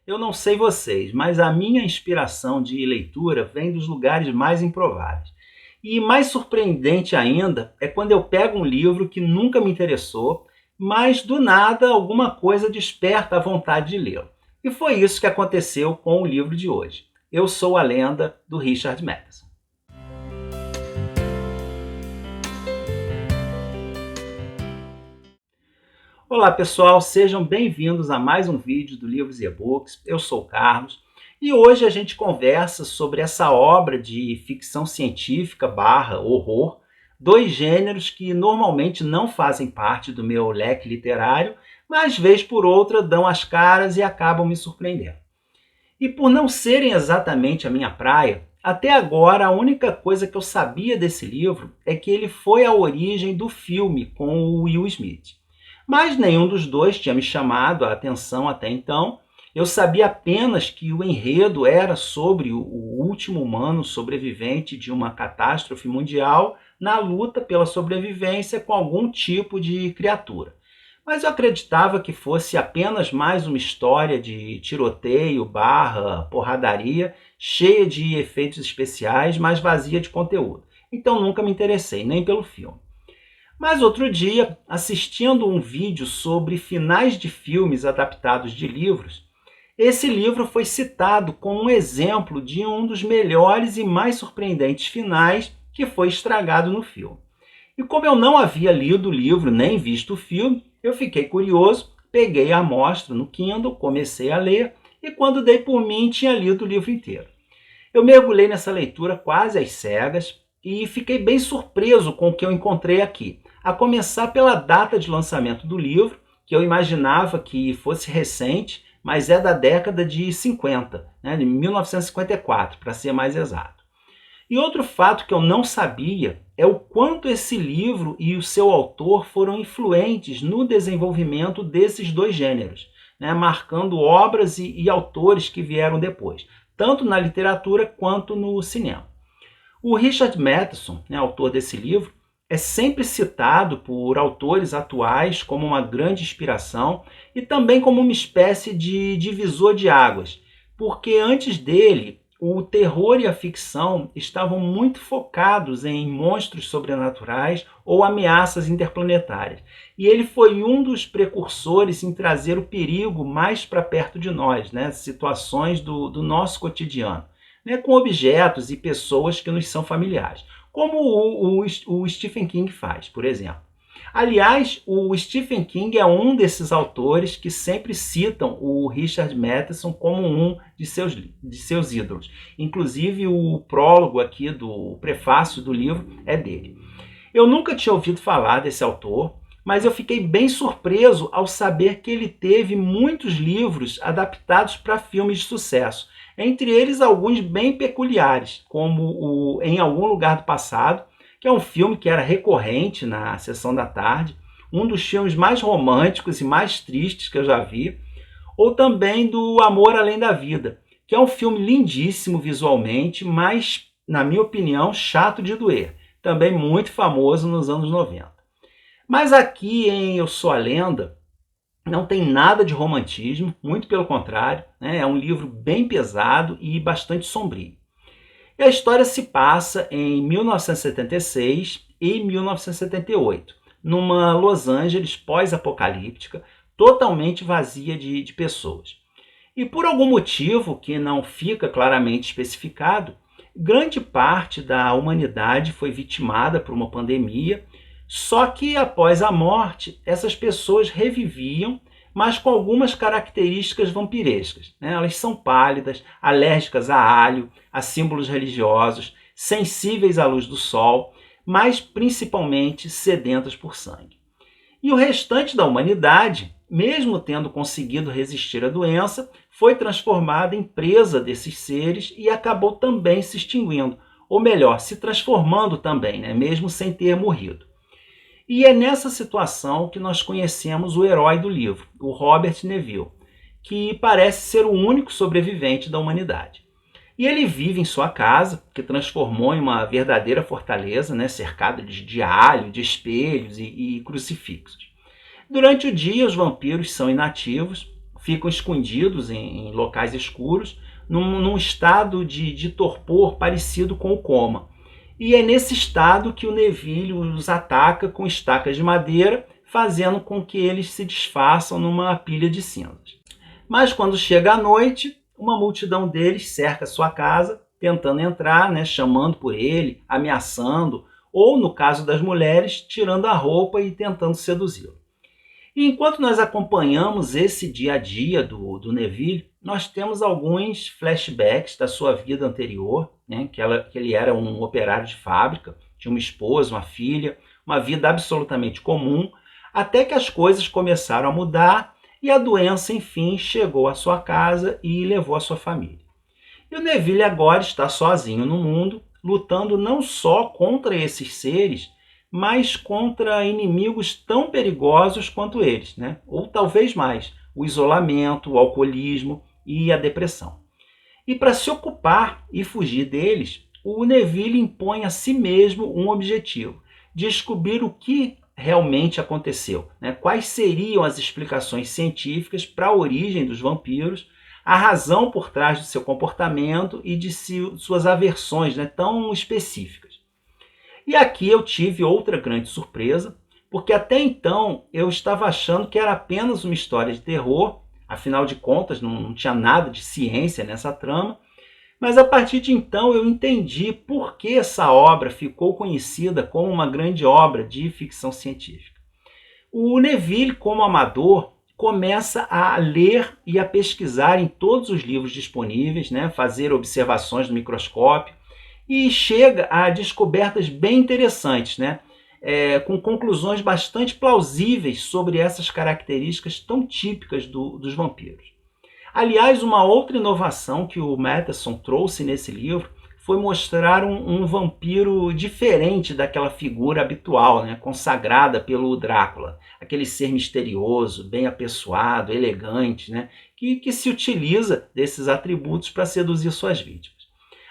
Eu não sei vocês, mas a minha inspiração de leitura vem dos lugares mais improváveis. E mais surpreendente ainda é quando eu pego um livro que nunca me interessou, mas do nada alguma coisa desperta a vontade de lê-lo. E foi isso que aconteceu com o livro de hoje. Eu Sou a Lenda, do Richard Matheson. Olá pessoal, sejam bem-vindos a mais um vídeo do Livros e E-Books. Eu sou o Carlos e hoje a gente conversa sobre essa obra de ficção científica / horror, dois gêneros que normalmente não fazem parte do meu leque literário, mas vez por outra dão as caras e acabam me surpreendendo. E por não serem exatamente a minha praia, até agora a única coisa que eu sabia desse livro é que ele foi a origem do filme com o Will Smith. Mas nenhum dos dois tinha me chamado a atenção até então. Eu sabia apenas que o enredo era sobre o último humano sobrevivente de uma catástrofe mundial na luta pela sobrevivência com algum tipo de criatura. Mas eu acreditava que fosse apenas mais uma história de tiroteio / porradaria, cheia de efeitos especiais, mas vazia de conteúdo. Então nunca me interessei, nem pelo filme. Mas outro dia, assistindo um vídeo sobre finais de filmes adaptados de livros, esse livro foi citado como um exemplo de um dos melhores e mais surpreendentes finais que foi estragado no filme. E como eu não havia lido o livro nem visto o filme, eu fiquei curioso, peguei a amostra no Kindle, comecei a ler e quando dei por mim tinha lido o livro inteiro. Eu mergulhei nessa leitura quase às cegas e fiquei bem surpreso com o que eu encontrei aqui. A começar pela data de lançamento do livro, que eu imaginava que fosse recente, mas é da década de 50, de 1954, para ser mais exato. E outro fato que eu não sabia é o quanto esse livro e o seu autor foram influentes no desenvolvimento desses dois gêneros, marcando obras e autores que vieram depois, tanto na literatura quanto no cinema. O Richard Matheson, autor desse livro, é sempre citado por autores atuais como uma grande inspiração e também como uma espécie de divisor de águas, porque antes dele, o terror e a ficção estavam muito focados em monstros sobrenaturais ou ameaças interplanetárias. E ele foi um dos precursores em trazer o perigo mais para perto de nós, situações do nosso cotidiano, com objetos e pessoas que nos são familiares. Como o Stephen King faz, por exemplo. Aliás, o Stephen King é um desses autores que sempre citam o Richard Matheson como um de seus ídolos. Inclusive, o prólogo aqui do prefácio do livro é dele. Eu nunca tinha ouvido falar desse autor, mas eu fiquei bem surpreso ao saber que ele teve muitos livros adaptados para filmes de sucesso. Entre eles, alguns bem peculiares, como o Em Algum Lugar do Passado, que é um filme que era recorrente na sessão da tarde, um dos filmes mais românticos e mais tristes que eu já vi, ou também do Amor Além da Vida, que é um filme lindíssimo visualmente, mas, na minha opinião, chato de doer, também muito famoso nos anos 90. Mas aqui em Eu Sou a Lenda, não tem nada de romantismo, muito pelo contrário, é um livro bem pesado e bastante sombrio. E a história se passa em 1976 e 1978, numa Los Angeles pós-apocalíptica, totalmente vazia de pessoas. E por algum motivo que não fica claramente especificado, grande parte da humanidade foi vitimada por uma pandemia. Só que após a morte, essas pessoas reviviam, mas com algumas características vampirescas. Elas são pálidas, alérgicas a alho, a símbolos religiosos, sensíveis à luz do sol, mas principalmente sedentas por sangue. E o restante da humanidade, mesmo tendo conseguido resistir à doença, foi transformada em presa desses seres e acabou também se extinguindo, ou melhor, se transformando também, mesmo sem ter morrido. E é nessa situação que nós conhecemos o herói do livro, o Robert Neville, que parece ser o único sobrevivente da humanidade. E ele vive em sua casa, que transformou em uma verdadeira fortaleza, cercada de alho, de espelhos e crucifixos. Durante o dia, os vampiros são inativos, ficam escondidos em locais escuros, num estado de torpor parecido com o coma. E é nesse estado que o Neville os ataca com estacas de madeira, fazendo com que eles se desfaçam numa pilha de cinzas. Mas quando chega a noite, uma multidão deles cerca sua casa, tentando entrar, né, chamando por ele, ameaçando, ou, no caso das mulheres, tirando a roupa e tentando seduzi-lo. E enquanto nós acompanhamos esse dia a dia do Neville, nós temos alguns flashbacks da sua vida anterior, né, que ele era um operário de fábrica, tinha uma esposa, uma filha, uma vida absolutamente comum, até que as coisas começaram a mudar e a doença, enfim, chegou à sua casa e levou a sua família. E o Neville agora está sozinho no mundo, lutando não só contra esses seres, mas contra inimigos tão perigosos quanto eles, né? Ou talvez mais, o isolamento, o alcoolismo e a depressão. E para se ocupar e fugir deles, o Neville impõe a si mesmo um objetivo: descobrir o que realmente aconteceu, né? Quais seriam as explicações científicas para a origem dos vampiros, a razão por trás do seu comportamento e de suas aversões, né, tão específicas. E aqui eu tive outra grande surpresa, porque até então eu estava achando que era apenas uma história de terror, afinal de contas não tinha nada de ciência nessa trama, mas a partir de então eu entendi por que essa obra ficou conhecida como uma grande obra de ficção científica. O Neville, como amador, começa a ler e a pesquisar em todos os livros disponíveis, né, fazer observações no microscópio, e chega a descobertas bem interessantes, né, com conclusões bastante plausíveis sobre essas características tão típicas dos vampiros. Aliás, uma outra inovação que o Matheson trouxe nesse livro foi mostrar um vampiro diferente daquela figura habitual, né, consagrada pelo Drácula, aquele ser misterioso, bem apessoado, elegante, né, que se utiliza desses atributos para seduzir suas vítimas.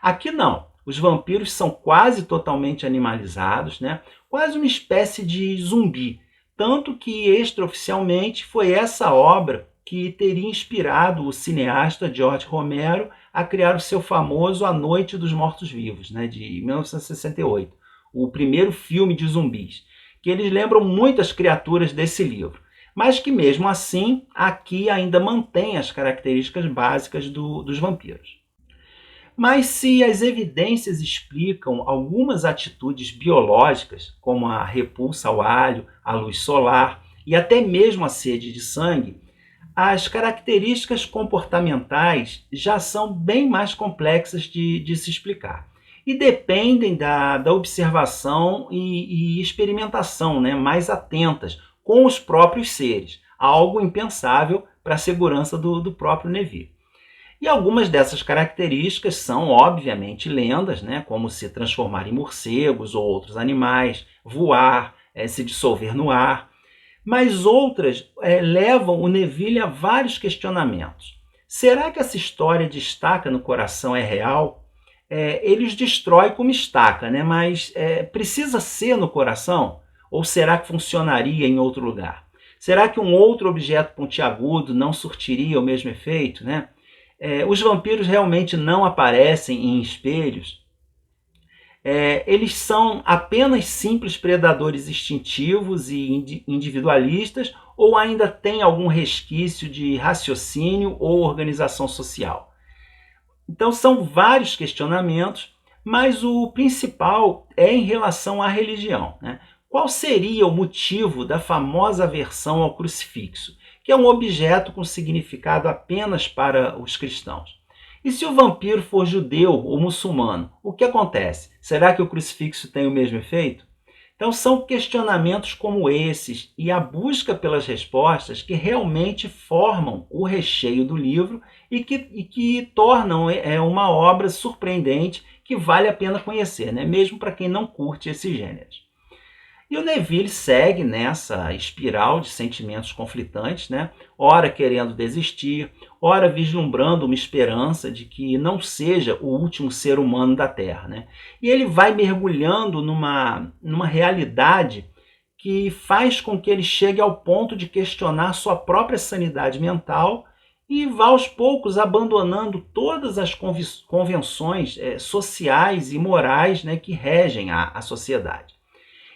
Aqui não. Os vampiros são quase totalmente animalizados, né? Quase uma espécie de zumbi. Tanto que, extraoficialmente, foi essa obra que teria inspirado o cineasta George Romero a criar o seu famoso A Noite dos Mortos-Vivos, né, de 1968, o primeiro filme de zumbis, que eles lembram muito as criaturas desse livro, mas que mesmo assim aqui ainda mantém as características básicas dos vampiros. Mas se as evidências explicam algumas atitudes biológicas, como a repulsa ao alho, à luz solar e até mesmo a sede de sangue, as características comportamentais já são bem mais complexas de se explicar. E dependem da observação e experimentação, né, mais atentas com os próprios seres, algo impensável para a segurança do próprio Neville. E algumas dessas características são, obviamente, lendas, né, como se transformar em morcegos ou outros animais, voar, se dissolver no ar. Mas outras levam o Neville a vários questionamentos. Será que essa história de estaca no coração é real? Ele os destrói como estaca, né, mas precisa ser no coração? Ou será que funcionaria em outro lugar? Será que um outro objeto pontiagudo não surtiria o mesmo efeito, né? Os vampiros realmente não aparecem em espelhos. Eles são apenas simples predadores instintivos e individualistas, ou ainda tem algum resquício de raciocínio ou organização social? Então são vários questionamentos, mas o principal é em relação à religião, né? Qual seria o motivo da famosa aversão ao crucifixo, que é um objeto com significado apenas para os cristãos? E se o vampiro for judeu ou muçulmano, o que acontece? Será que o crucifixo tem o mesmo efeito? Então são questionamentos como esses e a busca pelas respostas que realmente formam o recheio do livro e que tornam uma obra surpreendente que vale a pena conhecer, né? Mesmo para quem não curte esses gêneros. E o Neville segue nessa espiral de sentimentos conflitantes, né? Ora querendo desistir, ora vislumbrando uma esperança de que não seja o último ser humano da Terra, né? E ele vai mergulhando numa realidade que faz com que ele chegue ao ponto de questionar sua própria sanidade mental e vai aos poucos abandonando todas as convenções sociais e morais, né, que regem a sociedade.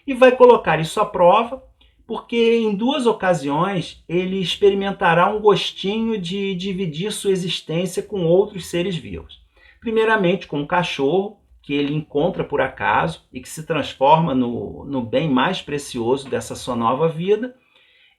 E vai colocar isso à prova, porque em 2 ocasiões ele experimentará um gostinho de dividir sua existência com outros seres vivos. Primeiramente com um cachorro, que ele encontra por acaso e que se transforma no bem mais precioso dessa sua nova vida.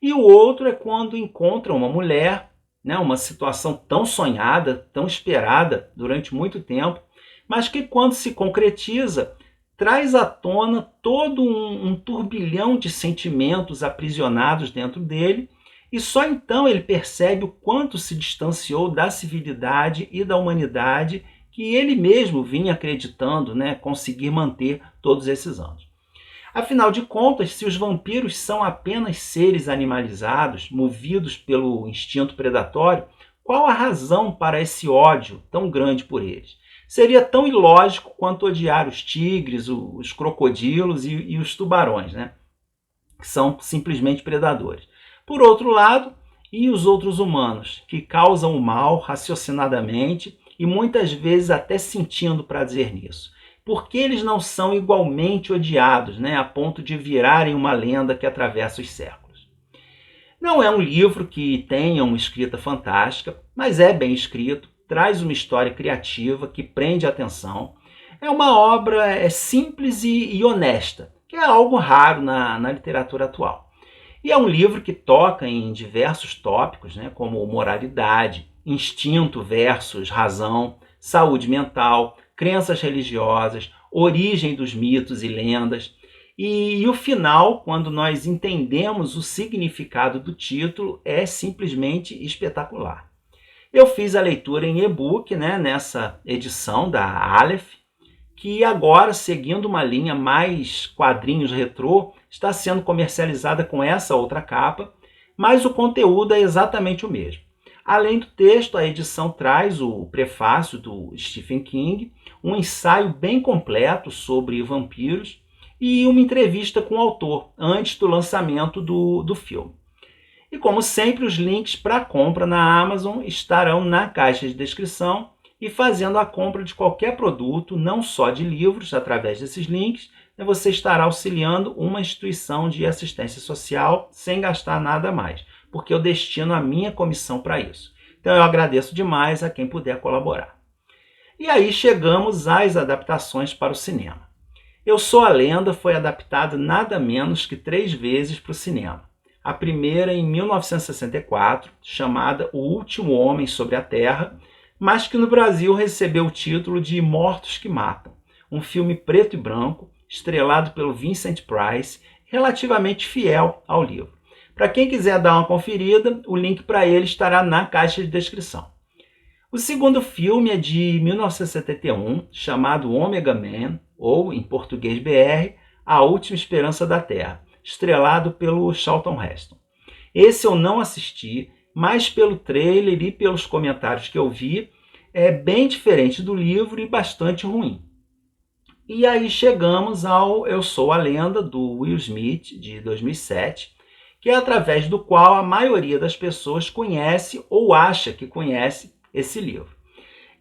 E o outro é quando encontra uma mulher, né, uma situação tão sonhada, tão esperada durante muito tempo, mas que quando se concretiza, traz à tona todo um turbilhão de sentimentos aprisionados dentro dele, e só então ele percebe o quanto se distanciou da civilidade e da humanidade que ele mesmo vinha acreditando, né, conseguir manter todos esses anos. Afinal de contas, se os vampiros são apenas seres animalizados, movidos pelo instinto predatório, qual a razão para esse ódio tão grande por eles? Seria tão ilógico quanto odiar os tigres, os crocodilos e os tubarões, né? Que são simplesmente predadores. Por outro lado, e os outros humanos, que causam o mal raciocinadamente e muitas vezes até sentindo prazer nisso? Por que eles não são igualmente odiados, né, a ponto de virarem uma lenda que atravessa os séculos? Não é um livro que tenha uma escrita fantástica, mas é bem escrito, traz uma história criativa que prende a atenção. É uma obra simples e honesta, que é algo raro na literatura atual. E é um livro que toca em diversos tópicos, né, como moralidade, instinto versus razão, saúde mental, crenças religiosas, origem dos mitos e lendas. E o final, quando nós entendemos o significado do título, é simplesmente espetacular. Eu fiz a leitura em e-book, né, nessa edição da Aleph, que agora, seguindo uma linha mais quadrinhos retrô, está sendo comercializada com essa outra capa, mas o conteúdo é exatamente o mesmo. Além do texto, a edição traz o prefácio do Stephen King, um ensaio bem completo sobre vampiros e uma entrevista com o autor, antes do lançamento do filme. E como sempre, os links para a compra na Amazon estarão na caixa de descrição, e fazendo a compra de qualquer produto, não só de livros, através desses links, você estará auxiliando uma instituição de assistência social sem gastar nada mais, porque eu destino a minha comissão para isso. Então eu agradeço demais a quem puder colaborar. E aí chegamos às adaptações para o cinema. Eu Sou a Lenda foi adaptado nada menos que 3 vezes para o cinema. A primeira em 1964, chamada O Último Homem sobre a Terra, mas que no Brasil recebeu o título de Mortos que Matam, um filme preto e branco, estrelado pelo Vincent Price, relativamente fiel ao livro. Para quem quiser dar uma conferida, o link para ele estará na caixa de descrição. O segundo filme é de 1971, chamado Omega Man, ou, em português BR, A Última Esperança da Terra, estrelado pelo Charlton Heston. Esse eu não assisti, mas pelo trailer e pelos comentários que eu vi, é bem diferente do livro e bastante ruim. E aí chegamos ao Eu Sou a Lenda, do Will Smith, de 2007, que é através do qual a maioria das pessoas conhece ou acha que conhece esse livro.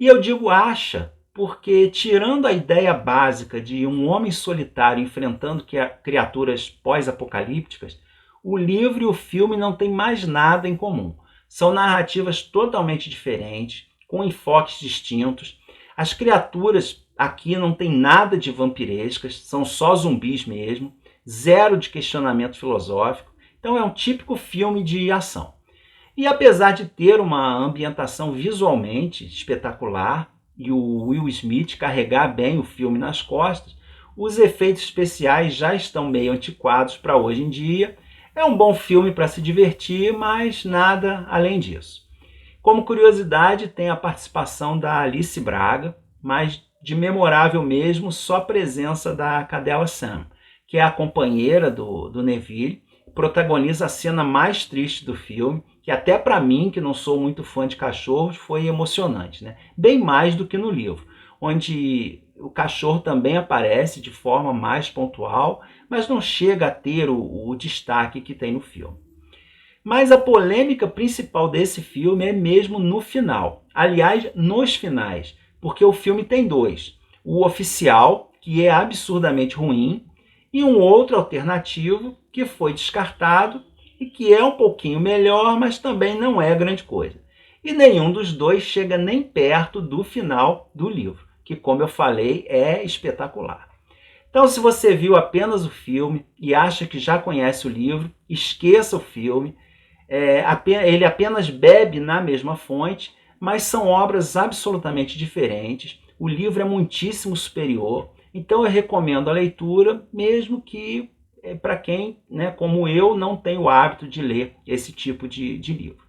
E eu digo acha porque, tirando a ideia básica de um homem solitário enfrentando criaturas pós-apocalípticas, o livro e o filme não têm mais nada em comum. São narrativas totalmente diferentes, com enfoques distintos. As criaturas aqui não têm nada de vampirescas, são só zumbis mesmo, zero de questionamento filosófico. Então é um típico filme de ação. E apesar de ter uma ambientação visualmente espetacular e o Will Smith carregar bem o filme nas costas, os efeitos especiais já estão meio antiquados para hoje em dia. É um bom filme para se divertir, mas nada além disso. Como curiosidade, tem a participação da Alice Braga, mas de memorável mesmo só a presença da cadela Sam, que é a companheira do Neville, protagoniza a cena mais triste do filme, que até para mim, que não sou muito fã de cachorros, foi emocionante, né? Bem mais do que no livro, onde o cachorro também aparece de forma mais pontual, mas não chega a ter o destaque que tem no filme. Mas a polêmica principal desse filme é mesmo no final. Aliás, nos finais, porque o filme tem dois. O oficial, que é absurdamente ruim, e um outro alternativo que foi descartado e que é um pouquinho melhor, mas também não é grande coisa. E nenhum dos dois chega nem perto do final do livro, que, como eu falei, é espetacular. Então, se você viu apenas o filme e acha que já conhece o livro, esqueça o filme. Ele apenas bebe na mesma fonte, mas são obras absolutamente diferentes. O livro é muitíssimo superior, então eu recomendo a leitura, mesmo que para quem, né, como eu, não tem o hábito de ler esse tipo de livro.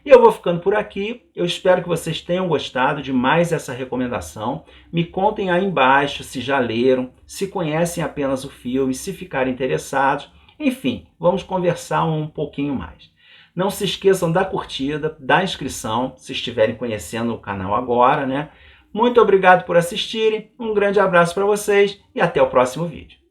E eu vou ficando por aqui. Eu espero que vocês tenham gostado de mais essa recomendação. Me contem aí embaixo se já leram, se conhecem apenas o filme, se ficarem interessados. Enfim, vamos conversar um pouquinho mais. Não se esqueçam da curtida, da inscrição, se estiverem conhecendo o canal agora, né? Muito obrigado por assistirem, um grande abraço para vocês e até o próximo vídeo.